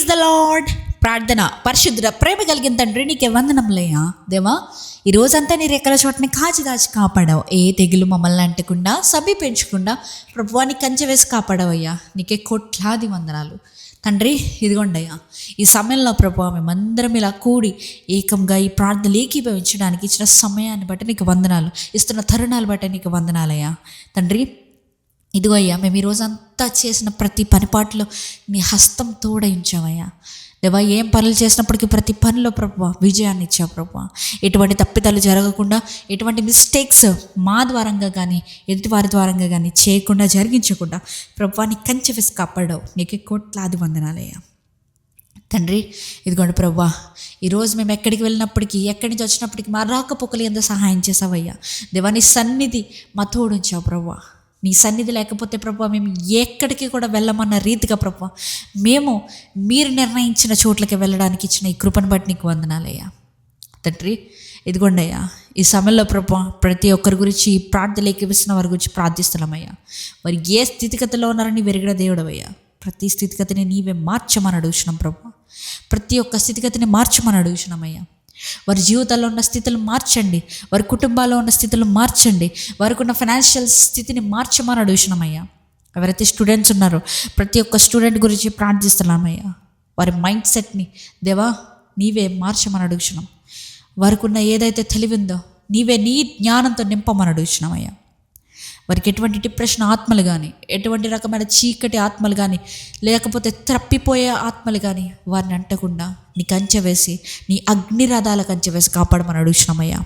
The lord. ప్రార్థన. పరిశుద్ధుడ ప్రేమ కలిగిన తండ్రి, నీకే వందనములయ్యా. దేవా, ఈ రోజంతా నీ రెక్కల చోటని కాచి దాచి కాపాడావు. ఏ తెగులు మమ్మల్ని అంటకుండా, సమీపించకుండా ప్రభువాన్ని కంచె వేసి కాపాడావయ్యా. నీకే కోట్లాది వందనాలు తండ్రి. ఇదిగోండయ్యా, ఈ సమయంలో ప్రభువా మేమందరం ఇలా కూడి ఏకంగా ఈ ప్రార్థనలు ఏకీభవించడానికి ఇచ్చిన సమయాన్ని బట్టి నీకు వందనాలు, ఇస్తున్న తరుణాలు బట్టి నీకు వందనాలయ్యా తండ్రి. ఇదిగో అయ్యా, మేము ఈరోజంతా చేసిన ప్రతి పనిపాట్లో నీ హస్తం తోడయించావయ్యా. దేవా, ఏం పనులు చేసినప్పటికీ ప్రతి పనిలో ప్రభువా విజయాన్ని ఇచ్చావు ప్రభువా. ఎటువంటి తప్పిదాలు జరగకుండా, ఎటువంటి మిస్టేక్స్ మా ద్వారంగా కానీ ఎదుటి వారి ద్వారంగా కానీ చేయకుండా, జరిగించకుండా ప్రభువా నీ కంచె వేసి కాపాడావు. నీకే కోట్లాది వందనాలయ్యా తండ్రి. ఇదిగోండి ప్రభువా, ఈరోజు మేము ఎక్కడికి వెళ్ళినప్పటికీ, ఎక్కడి నుంచి వచ్చినప్పటికీ మా రాకపోకలు ఎంత సహాయం చేసావయ్యా. దేవా, నీ సన్నిధి మా తోడుంచావు ప్రభువా. నీ సన్నిధి లేకపోతే ప్రభువా మేము ఎక్కడికి కూడా వెళ్ళమన్న రీతిగా ప్రభువా మేము మీరు నిర్ణయించిన చోట్లకి వెళ్ళడానికి ఇచ్చిన ఈ కృపను బట్టి నీకు వందనాలయ్యా తండ్రి. ఇదిగోండి అయ్యా, ఈ సమయంలో ప్రభువా ప్రతి ఒక్కరి గురించి ప్రార్థనలు ఏకీవిస్తున్న వారి గురించి ప్రార్థిస్తున్నామయ్యా. వారు ఏ స్థితిగతిలో ఉన్నారని వెరిగిన దేవుడవయ్యా. ప్రతి స్థితిగతిని నీవే మార్చమని అడుగుతున్నాం ప్రభువా. ప్రతి ఒక్క స్థితిగతిని మార్చమని అడుగుతున్నామయ్యా. వారి జీవితాల్లో ఉన్న స్థితులు మార్చండి, వారి కుటుంబాల్లో ఉన్న స్థితులు మార్చండి, వారికి ఉన్న ఫైనాన్షియల్ స్థితిని మార్చమని అడుగుతున్నామయ్యా. ఎవరైతే స్టూడెంట్స్ ఉన్నారో ప్రతి ఒక్క స్టూడెంట్ గురించి ప్రార్థిస్తున్నామయ్యా. వారి మైండ్ సెట్ని దేవా నీవే మార్చమని అడుగుతున్నాం. వారికి ఉన్న ఏదైతే తెలివిందో నీవే నీ జ్ఞానంతో నింపమని అడుగుతున్నామయ్యా. వారికి ఎటువంటి డిప్రెషన్ ఆత్మలు కానీ, ఎటువంటి రకమైన చీకటి ఆత్మలు కానీ, లేకపోతే తప్పిపోయే ఆత్మలు కానీ వారిని అంటకుండా నీ కంచె వేసి, నీ అగ్నిరథాల కంచె వేసి కాపాడమని అడుగుతున్నామయ్యా.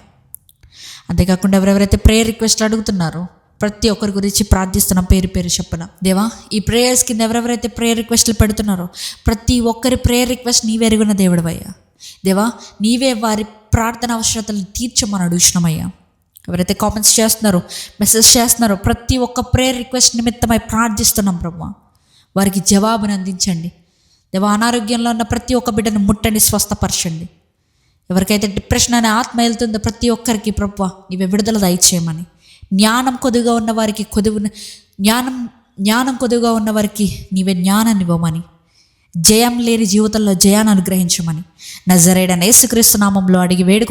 అంతేకాకుండా ఎవరెవరైతే ప్రేయర్ రిక్వెస్ట్లు అడుగుతున్నారో ప్రతి ఒక్కరి గురించి ప్రార్థిస్తున్నాం, పేరు పేరు చెప్పన దేవా. ఈ ప్రేయర్స్ కింద ఎవరెవరైతే ప్రేయర్ రిక్వెస్ట్లు పెడుతున్నారో ప్రతి ఒక్కరి ప్రేయర్ రిక్వెస్ట్ నీవే ఎరుగున్న దేవుడవయ్యా. దేవా, నీవే వారి ప్రార్థన అవసరతలను తీర్చమని అడుగుతున్నామయ్యా. ఎవరైతే కామెంట్స్ చేస్తున్నారో, మెసేజ్ చేస్తున్నారో ప్రతి ఒక్క ప్రేయర్ రిక్వెస్ట్ నిమిత్తమై ప్రార్థిస్తున్నాం ప్రభువా. వారికి జవాబును అందించండి దేవా. అనారోగ్యంలో ఉన్న ప్రతి ఒక్క బిడ్డను ముట్టండి, స్వస్థపరచండి. ఎవరికైతే డిప్రెషన్ అనే ఆత్మ వెళ్తుందో ప్రతి ఒక్కరికి ప్రభువా నీవే విడుదల దయచేయమని, జ్ఞానం కొద్దుగా ఉన్న వారికి జ్ఞానం కొద్దుగా ఉన్న వారికి నీవే జ్ఞానాన్ని ఇవ్వమని, జయం లేని జీవితంలో జయాన్ని అనుగ్రహించమని నజరేయుడైన యేసుక్రీస్తు నామములో అడిగి వేడుకుంటున్నాను.